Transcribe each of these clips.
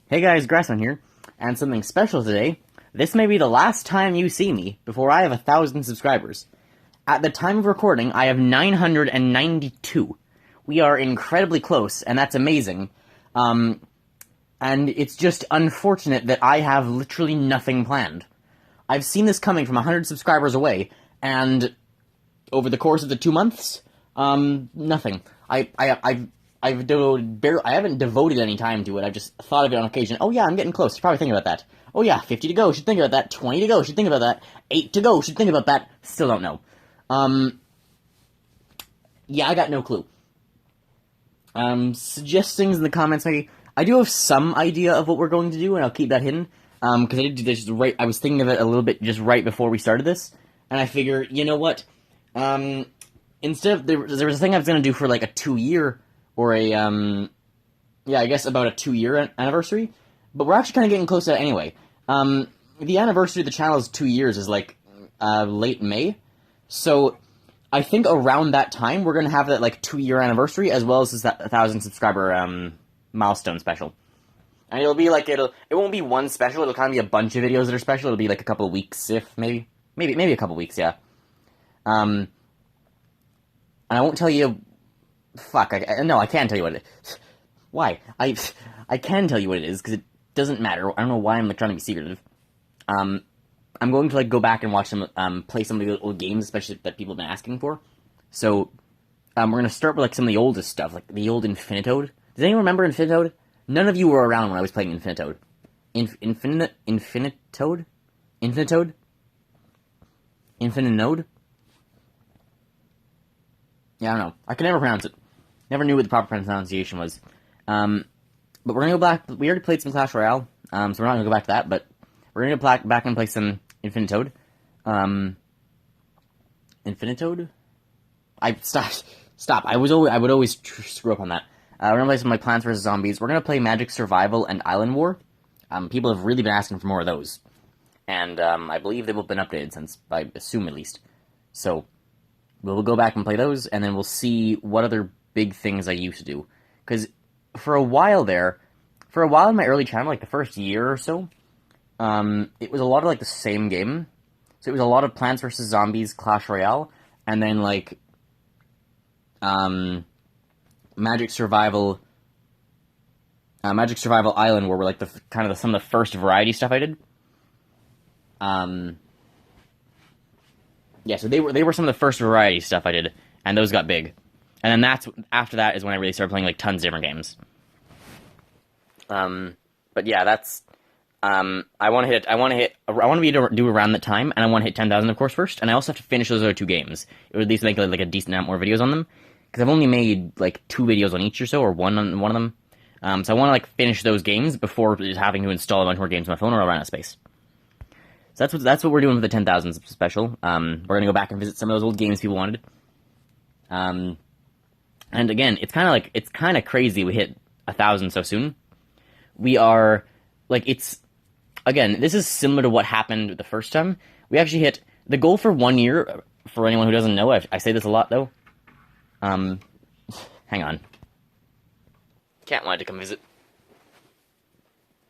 Hey guys, Grassman here, and something special today. This may be the last time you see me before I have 1,000 subscribers. At the time of recording, I have 992. We are incredibly close, and that's amazing. And it's just unfortunate that I have literally nothing planned. I've seen this coming from 100 subscribers away, and over the course of the 2 months, nothing. I haven't devoted any time to it. I've just thought of it on occasion. Oh yeah, I'm getting close. Should probably think about that. Oh yeah, 50 to go. Should think about that. 20 to go. Should think about that. 8 to go. Should think about that. Still don't know. Yeah, I got no clue. Suggest things in the comments maybe. I do have some idea of what we're going to do, and I'll keep that hidden. Because I did do this right. I was thinking of it a little bit just right before we started this, and I figure, you know what? Instead of there was a thing I was gonna do for like a 2-year or a I guess about a 2-year anniversary, but we're actually kind of getting close to that anyway. The anniversary of the channel is 2 years, is like late May, so I think around that time we're gonna have that like 2-year anniversary as well as this 1,000 subscriber milestone special. And it'll be like it won't be one special. It'll kind of be a bunch of videos that are special. It'll be like a couple of weeks, if maybe a couple of weeks, yeah. And I won't tell you. Fuck. No, I can tell you what it is. Why? I can tell you what it is because it doesn't matter. I don't know why I'm like trying to be secretive. I'm going to like go back and watch some play some of the old games, especially that people have been asking for. So we're gonna start with like some of the oldest stuff, like the old Infinitoad. Does anyone remember Infinitoad? None of you were around when I was playing Infinitoad. Infinitoad? Infinitoad? Infinitode? Yeah, I don't know. I can never pronounce it. Never knew what the proper pronunciation was. But we're gonna go back. We already played some Clash Royale, so we're not gonna go back to that. But we're gonna go back and play some Infinitode. Infinitode? Stop. I would always screw up on that. We're gonna play some like Plants vs Zombies. We're gonna play Magic Survival and Island War. People have really been asking for more of those, and I believe they've both been updated since, I assume at least. So we'll go back and play those, and then we'll see what other big things I used to do. Because for a while in my early channel, like the first year or so, it was a lot of like the same game. So it was a lot of Plants vs Zombies, Clash Royale, and then like Magic Survival Island War were like some of the first variety stuff I did. Yeah, so they were some of the first variety stuff I did, and those got big. And then after that is when I really started playing like tons of different games. But yeah, that's I want to do around that time, and I want to hit 10,000 of course first, and I also have to finish those other 2 games. It would at least make like a decent amount more videos on them, because I've only made like 2 videos on each or so, or one on one of them. So I want to like finish those games before just having to install a bunch more games on my phone, or I'll run out of space. So that's what we're doing with the 10,000 special. We're gonna go back and visit some of those old games people wanted. And again, it's kind of crazy we hit 1,000 so soon. We are like this is similar to what happened the first time. We actually hit the goal for 1 year. For anyone who doesn't know, I say this a lot though. Hang on. Cat wanted to come visit.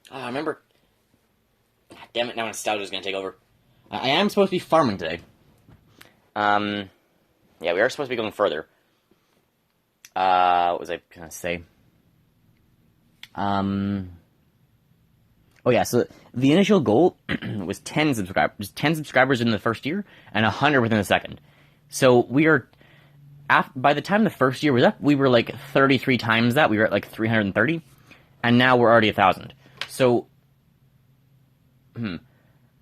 I remember. Damn it! Now nostalgia's gonna take over. I am supposed to be farming today. Yeah, we are supposed to be going further. What was I gonna say? Oh yeah, so the initial goal was 10 subscribers. 10 subscribers in the first year, and 100 within the second. So we are, by the time the first year was up, we were like 33 times that. We were at like 330, and now we're already 1,000. So, we're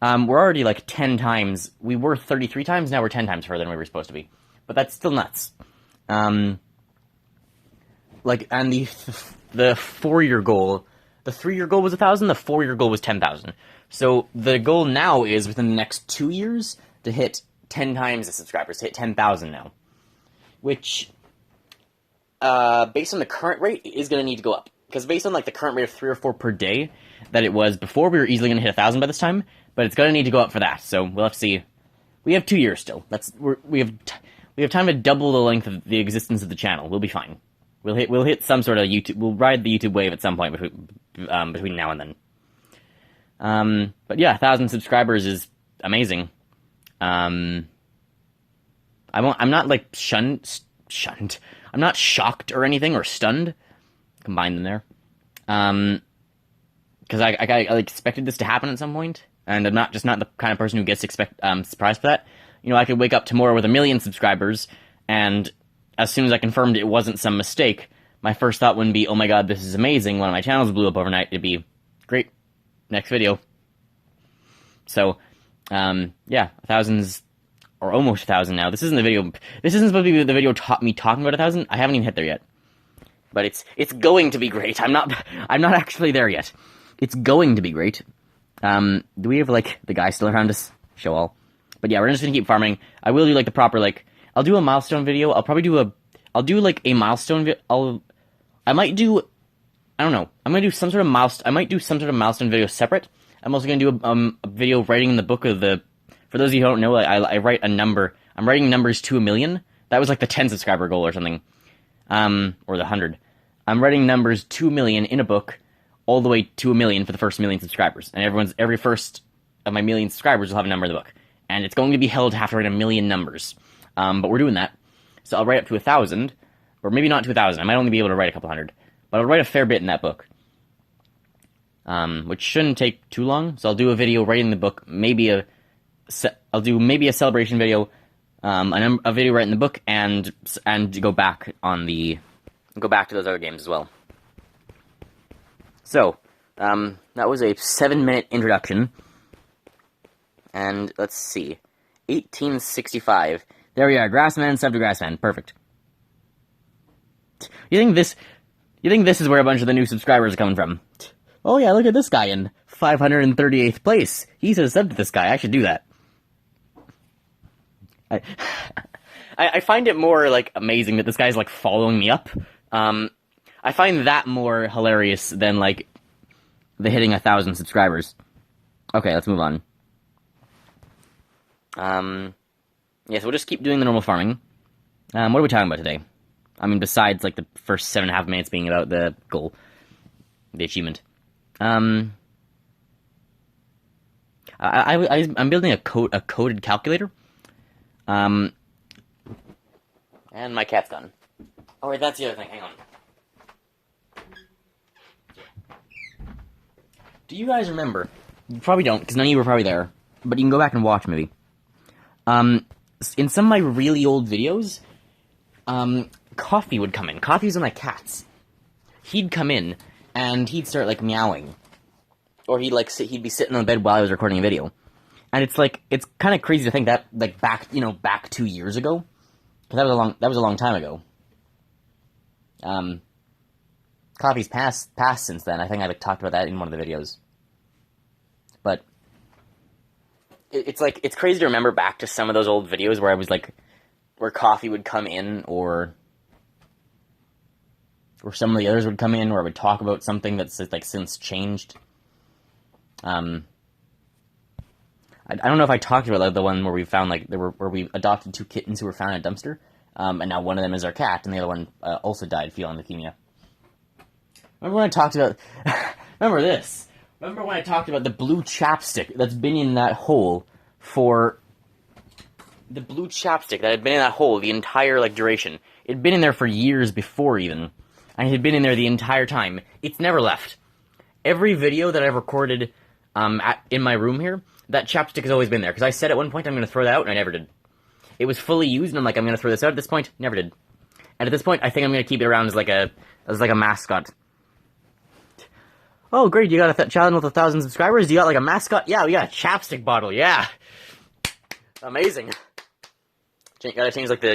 already like 10 times. We were 33 times. Now we're 10 times further than we were supposed to be. But that's still nuts. And the 4-year goal, the 3-year goal was 1,000. The 4-year goal was 10,000. So the goal now is within the next 2 years to hit 10 times the subscribers, to hit 10,000 now, which, based on the current rate, is going to need to go up. Because based on like the current rate of 3 or 4 per day that it was before, we were easily going to hit 1,000 by this time. But it's going to need to go up for that. So we'll have to see. We have 2 years still. We have time to double the length of the existence of the channel. We'll be fine. We'll hit some sort of YouTube. We'll ride the YouTube wave at some point between now and then. But yeah, 1,000 subscribers is amazing. I'm not like shunned. I'm not shocked or anything, or stunned. Combine them there. Because I expected this to happen at some point, and I'm not the kind of person who gets surprised for that. You know, I could wake up tomorrow with 1 million subscribers, and as soon as I confirmed it wasn't some mistake, my first thought wouldn't be, oh my god, this is amazing. One of my channels blew up overnight. It'd be, great, next video. So, yeah, 1,000's, or almost 1,000 now. This isn't supposed to be the video me talking about 1,000. I haven't even hit there yet. But it's going to be great. I'm not actually there yet. It's going to be great. Do we have, like, the guy still around us? Show all. But yeah, we're just gonna keep farming. I will do, like, the proper, like, I'll do a milestone video. I'll do, like, a milestone video. I might do, I don't know. I might do some sort of milestone video separate. I'm also gonna do a video writing in the book of the, for those of you who don't know, I write a number. I'm writing numbers to 1 million. That was, like, the 10 subscriber goal or something. Or the 100. I'm writing numbers to 1 million in a book, all the way to 1 million for the first 1 million subscribers. And every first of my 1 million subscribers will have a number in the book. And it's going to be held to have to write 1 million numbers. But we're doing that. So I'll write up to 1,000, or maybe not to 1,000. I might only be able to write a couple hundred. But I'll write a fair bit in that book. Which shouldn't take too long. So I'll do a video writing the book, I'll do maybe a celebration video, a video writing the book, and go back to those other games as well. So, that was a 7-minute introduction. And let's see. 1865. There we are. Grassman, sub to Grassman. Perfect. You think this is where a bunch of the new subscribers are coming from? Oh yeah, look at this guy in 538th place. He says sub to this guy. I should do that. I find it more, like, amazing that this guy's, like, following me up. I find that more hilarious than, like, the hitting 1,000 subscribers. Okay, let's move on. Yeah, so we'll just keep doing the normal farming. What are we talking about today? I mean, besides, like, the first 7.5 minutes being about the goal. The achievement. I'm building a coded calculator. And my cat's gone. Oh, wait, that's the other thing. Hang on. Do you guys remember? You probably don't, because none of you were probably there. But you can go back and watch, maybe. In some of my really old videos, Coffee would come in. Coffee was one of my cats. He'd come in, and he'd start, like, meowing. Or he'd be sitting on the bed while I was recording a video. And it's kind of crazy to think that, like, back 2 years ago. Because that was a long time ago. Coffee's passed since then. I think I, like, talked about that in one of the videos. But it's crazy to remember back to some of those old videos where I was, like, where Coffee would come in, or some of the others would come in, or I would talk about something that's, like, since changed. I don't know if I talked about the one where we found, like, where we adopted 2 kittens who were found in a dumpster, and now one of them is our cat, and the other one also died feeling leukemia. Remember when I talked about... Remember this? Remember when I talked about the blue chapstick that's been in that hole for... The blue chapstick that had been in that hole the entire, like, duration. It'd been in there for years before, even. And it had been in there the entire time. It's never left. Every video that I've recorded in my room here, that chapstick has always been there. Because I said at one point I'm going to throw that out, and I never did. It was fully used, and I'm like, I'm going to throw this out at this point. Never did. And at this point, I think I'm going to keep it around as like a mascot. Oh, great, you got a channel with 1,000 subscribers? You got, like, a mascot? Yeah, we got a chapstick bottle, yeah! Amazing. Gotta change, like, the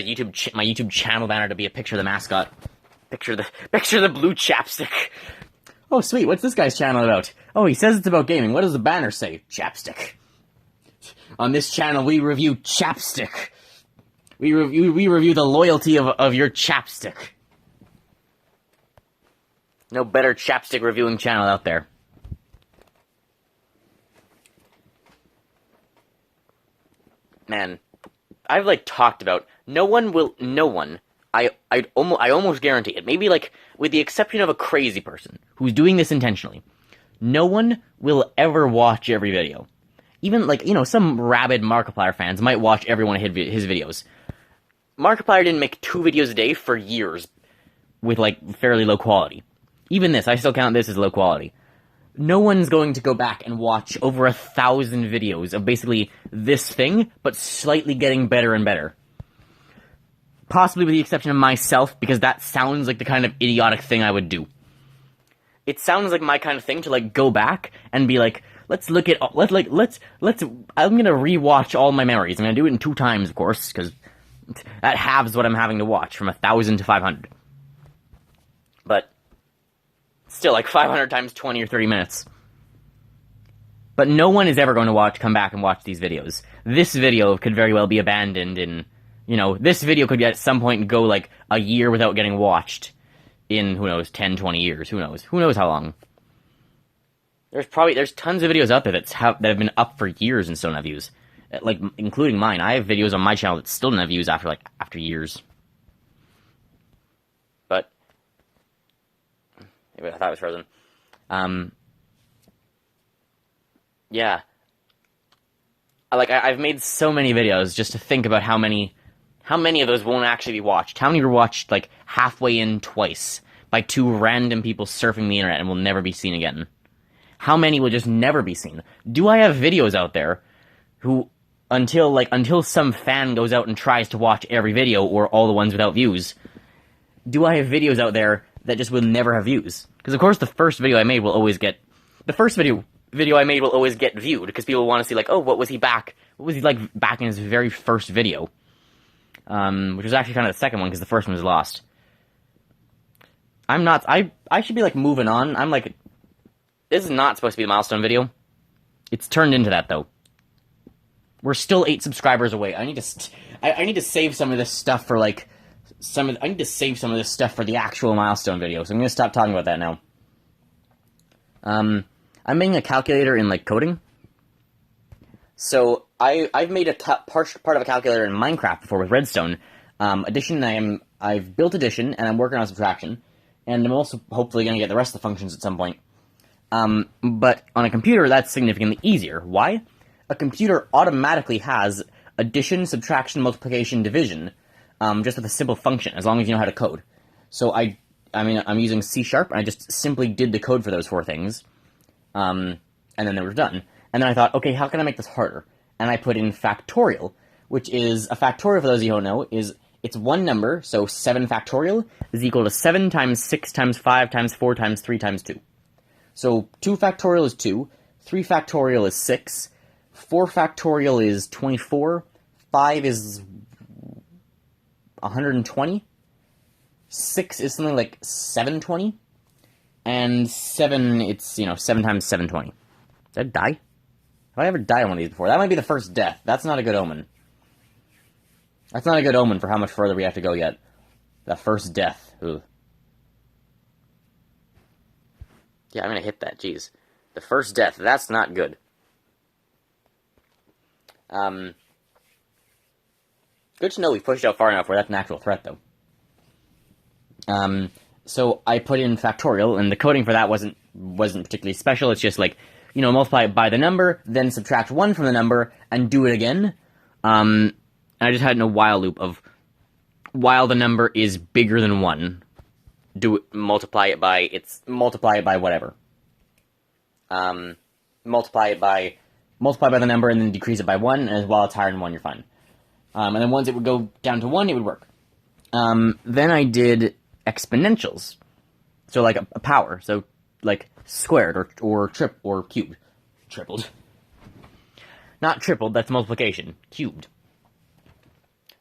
my YouTube channel banner to be a picture of the mascot. Picture the blue chapstick. Oh, sweet, what's this guy's channel about? Oh, he says it's about gaming. What does the banner say? Chapstick. On this channel, we review chapstick. We review the loyalty of your chapstick. No better chapstick reviewing channel out there. Man, I've, like, talked about, no one I almost guarantee it. Maybe like with the exception of a crazy person who's doing this intentionally, no one will ever watch every video. Even like some rabid Markiplier fans might watch every one of his videos. Markiplier didn't make 2 videos a day for years with like fairly low quality. Even this, I still count this as low quality. No one's going to go back and watch over 1,000 videos of basically this thing, but slightly getting better and better. Possibly with the exception of myself, because that sounds like the kind of idiotic thing I would do. It sounds like my kind of thing to like go back and be like, let's I'm gonna rewatch all my memories. I'm gonna do it in 2 times, of course, because that halves what I'm having to watch from 1,000 to 500. But still, like 500 times 20 or 30 minutes. But no one is ever going to come back and watch these videos. This video could very well be abandoned in, this video could at some point go like a year without getting watched in, who knows, 10, 20 years, who knows how long. There's tons of videos out there that have been up for years and still don't have views. Like, including mine. I have videos on my channel that still don't have views after years. But, I thought it was frozen. Yeah. I've made so many videos just to think about how many of those won't actually be watched. How many were watched, like, halfway in twice by 2 random people surfing the internet and will never be seen again? How many will just never be seen? Do I have videos out there who, until some fan goes out and tries to watch every video or all the ones without views, do I have videos out there that just will never have views? Because of course the first video I made will always get viewed, because people want to see like, oh, what was he like back in his very first video? Which was actually kind of the second one, because the first one was lost. I should be like moving on. I'm like, this is not supposed to be a milestone video. It's turned into that though. We're still 8 subscribers away. I need to save some of this stuff for like I need to save some of this stuff for the actual milestone video. So I'm gonna stop talking about that now. I'm making a calculator in like coding. So I've made a part of a calculator in Minecraft before with redstone. Addition, I've built addition and I'm working on subtraction, and I'm also hopefully gonna get the rest of the functions at some point. But on a computer, that's significantly easier. Why? A computer automatically has addition, subtraction, multiplication, division, just with a simple function, as long as you know how to code. So I'm using C#, and I just simply did the code for those 4 things, and then they were done. And then I thought, okay, how can I make this harder? And I put in factorial, which is, a factorial, for those of you who don't know, it's one number, so 7 factorial is equal to 7 times 6 times 5 times 4 times 3 times 2. So 2 factorial is 2, 3 factorial is 6, 4 factorial is 24, 5 is 120, 6 is something like 720, and 7, it's, 7 times 720. Did I die? Have I ever died on one of these before? That might be the first death. That's not a good omen. That's not a good omen for how much further we have to go yet. The first death. Ugh. Yeah, I'm gonna hit that, jeez. The first death, that's not good. Good to know we've pushed out far enough where that's an actual threat, though. So I put in factorial, and the coding for that wasn't particularly special. It's just like, multiply it by the number, then subtract 1 from the number, and do it again. And I just had a while loop of, while the number is bigger than 1, multiply it by whatever. Multiply by the number and then decrease it by 1, and while it's higher than 1, you're fine. And then once it would go down to 1, it would work. Then I did exponentials. So like a power, so like squared or cubed. Tripled. Not tripled, that's multiplication. Cubed.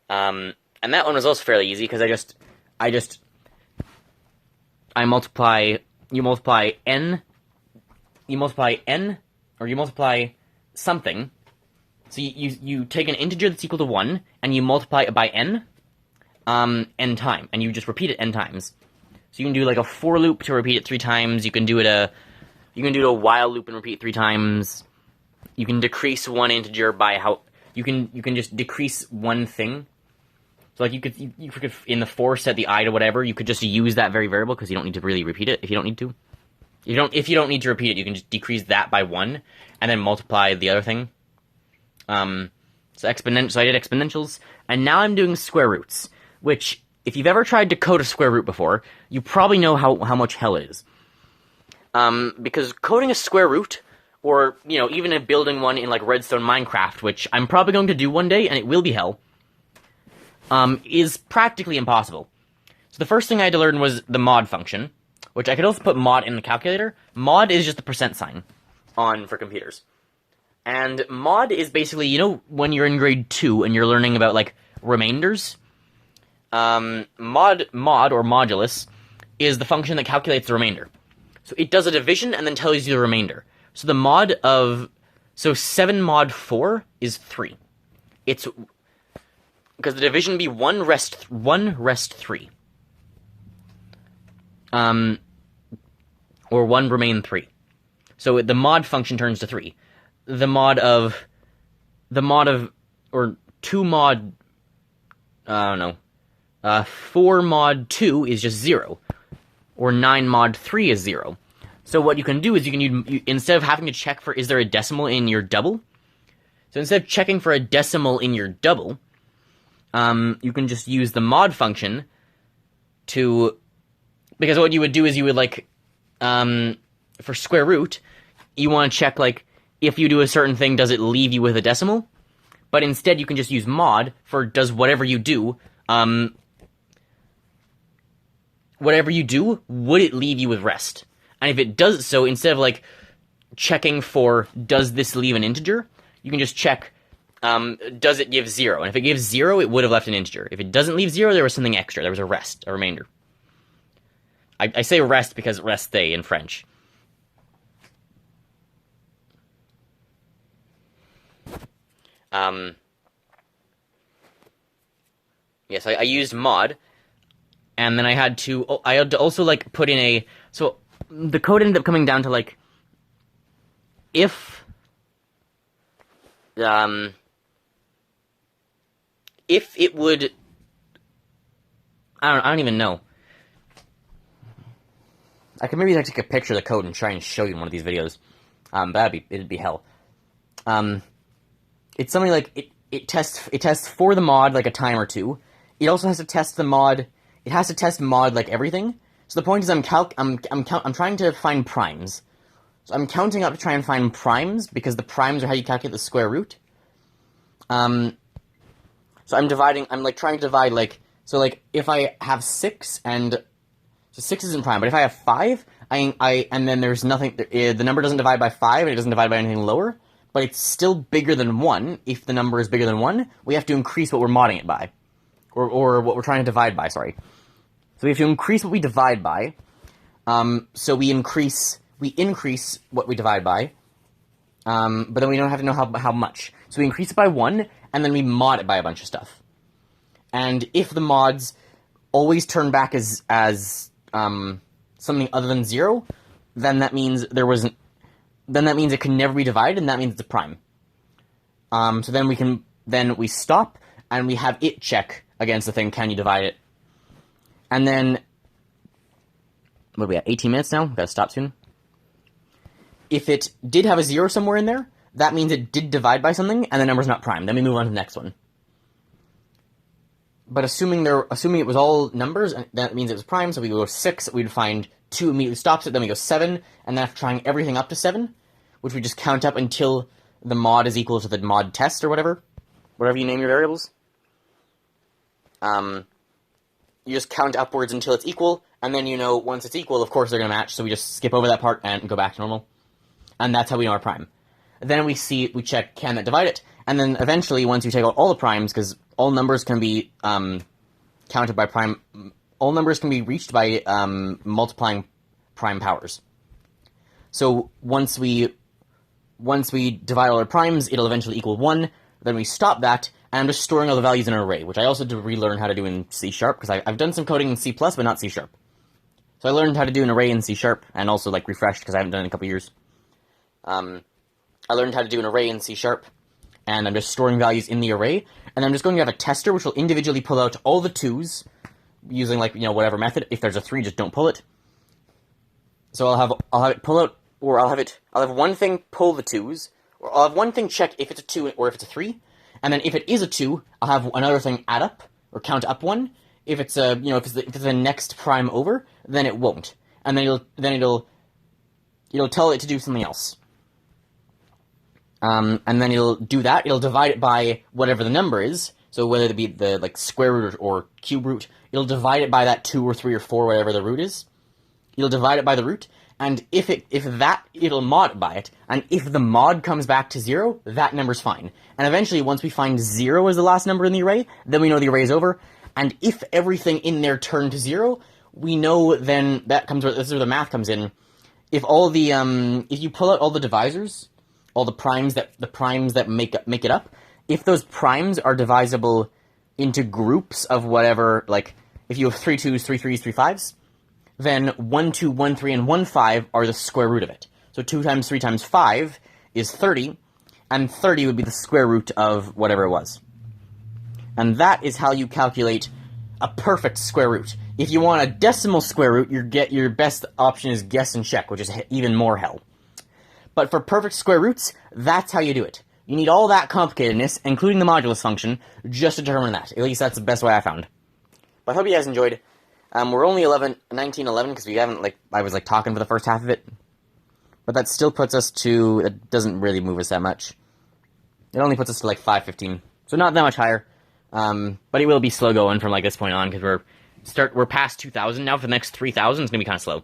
And that one was also fairly easy, because you multiply something. So you take an integer that's equal to 1, and you multiply it by n time, and you just repeat it n times. So you can do like a for loop to repeat it 3 times, you can do a while loop and repeat 3 times. You can decrease one integer by you can just decrease one thing So like you could in the for set the I to whatever, you could just use that very variable because you don't need to really repeat it if you don't need to. If you don't need to repeat it, you can just decrease that by 1 and then multiply the other thing. So I did exponentials, and now I'm doing square roots, which if you've ever tried to code a square root before, you probably know how much hell it is. Because coding a square root, or even building one in like Redstone Minecraft, which I'm probably going to do one day, and it will be hell, is practically impossible. So the first thing I had to learn was the mod function, which I could also put mod in the calculator. Mod is just the % sign for computers. And mod is basically, when you're in grade 2 and you're learning about, like, remainders, mod or modulus is the function that calculates the remainder. So it does a division and then tells you the remainder. So the mod so 7 mod 4 is 3. It's, because the division would be 1 rest 3. Or 1 remain 3. So the mod function turns to 3. The mod of, or 2 mod, I don't know, 4 mod 2 is just 0. Or 9 mod 3 is 0. So what you can do is instead of having to check for is there a decimal in your double, so instead of checking for a decimal in your double, you can just use the mod function because what you would do is you would, like, for square root, you want to check, like, if you do a certain thing, does it leave you with a decimal? But instead, you can just use mod for does whatever you do, would it leave you with rest? And if it does so, instead of, like, checking for does this leave an integer, you can just check does it give 0? And if it gives 0, it would have left an integer. If it doesn't leave 0, there was something extra. There was a remainder. I say rest because reste in French. Yes, I used mod, and then I had to also, like, put in so the code ended up coming down to, like, if it would, I don't even know. I could maybe take a picture of the code and try and show you in one of these videos. It'd be hell. It's something like it tests for the mod like a time or two. It also has to test the mod. It has to test mod like everything. So the point is, I'm trying to find primes. So I'm counting up to try and find primes because the primes are how you calculate the square root. So I'm trying to divide, like, so, like, if I have 6 and so 6 isn't prime, but if I have 5, and then there's nothing, the number doesn't divide by 5, and it doesn't divide by anything lower, but it's still bigger than 1. If the number is bigger than 1, we have to increase what we're modding it by, or what we're trying to divide by. Sorry. So we have to increase what we divide by. So we increase what we divide by, but then we don't have to know how much. So we increase it by 1, and then we mod it by a bunch of stuff. And if the mods always turn back as something other than 0, then that means it can never be divided, and that means it's a prime. So then we stop, and we have it check against the thing, can you divide it? And then, what are we at, 18 minutes now? We've got to stop soon. If it did have a 0 somewhere in there, that means it did divide by something, and the number's not prime. Then we move on to the next one. But assuming it was all numbers, that means it was prime, so we go 6, we'd find 2 immediately stops it, then we go 7, and then after trying everything up to 7, which we just count up until the mod is equal to the mod test, or whatever you name your variables. You just count upwards until it's equal, and then once it's equal, of course they're going to match, so we just skip over that part and go back to normal. And that's how we know our prime. Then we check, can that divide it? And then eventually, once you take out all the primes, because all numbers can be counted by prime, all numbers can be reached by multiplying prime powers. So once we divide all our primes, it'll eventually equal 1, then we stop that, and I'm just storing all the values in an array, which I also had to relearn how to do in C#, because I've done some coding in C++, but not C#. So I learned how to do an array in C#, and also, like, refreshed, because I haven't done it in a couple years. I learned how to do an array in C#, and I'm just storing values in the array, and I'm just going to have a tester which will individually pull out all the 2s, using, like, you know, whatever method. If there's a 3, just don't pull it. So I'll have it pull out, or I'll have one thing pull the 2s, or I'll have one thing check if it's a 2 or if it's a 3, and then if it is a 2, I'll have another thing add up, or count up 1. If it's a, you know, if it's the next prime over, then it won't. And then it'll tell it to do something else. And then it'll do that. It'll divide it by whatever the number is. So whether it be the, like, square root or cube root, it'll divide it by that 2 or 3 or 4, whatever the root is. It'll divide it by the root, and it'll mod by it, and if the mod comes back to 0, that number's fine. And eventually, once we find 0 as the last number in the array, then we know the array is over. And if everything in there turned to 0, we know then this is where the math comes in. If you pull out all the divisors, all the primes that make it up, if those primes are divisible into groups of whatever, like, if you have 3 2s, 3 3s, 3 5s, then 1 2, 1 3, and 1 5 are the square root of it. So 2 times 3 times 5 is 30, and 30 would be the square root of whatever it was. And that is how you calculate a perfect square root. If you want a decimal square root, your best option is guess and check, which is even more hell. But for perfect square roots, that's how you do it. You need all that complicatedness, including the modulus function, just to determine that. At least that's the best way I found. But I hope you guys enjoyed. We're only 1911 because we haven't, like, I was, like, talking for the first half of it. But that still puts us to, it doesn't really move us that much. It only puts us to, like, 515. So not that much higher. But it will be slow going from, like, this point on, because we're past 2,000 now. For the next 3,000, it's gonna be kind of slow.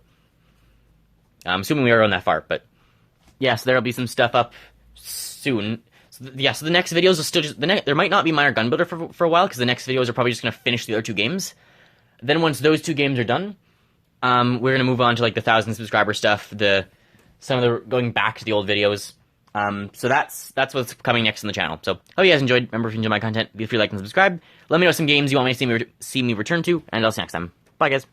I'm assuming we are on that far, but yeah, so there'll be some stuff up soon. So the next videos will still just there might not be Minor Gun Builder for a while, because the next videos are probably just gonna finish the other 2 games. Then once those 2 games are done, we're gonna move on to, like, the 1,000 subscriber stuff, going back to the old videos. So that's what's coming next on the channel. So hope you guys enjoyed. Remember, if you enjoy my content, feel free to like and subscribe. Let me know some games you want me to see me return to, and I'll see you next time. Bye, guys.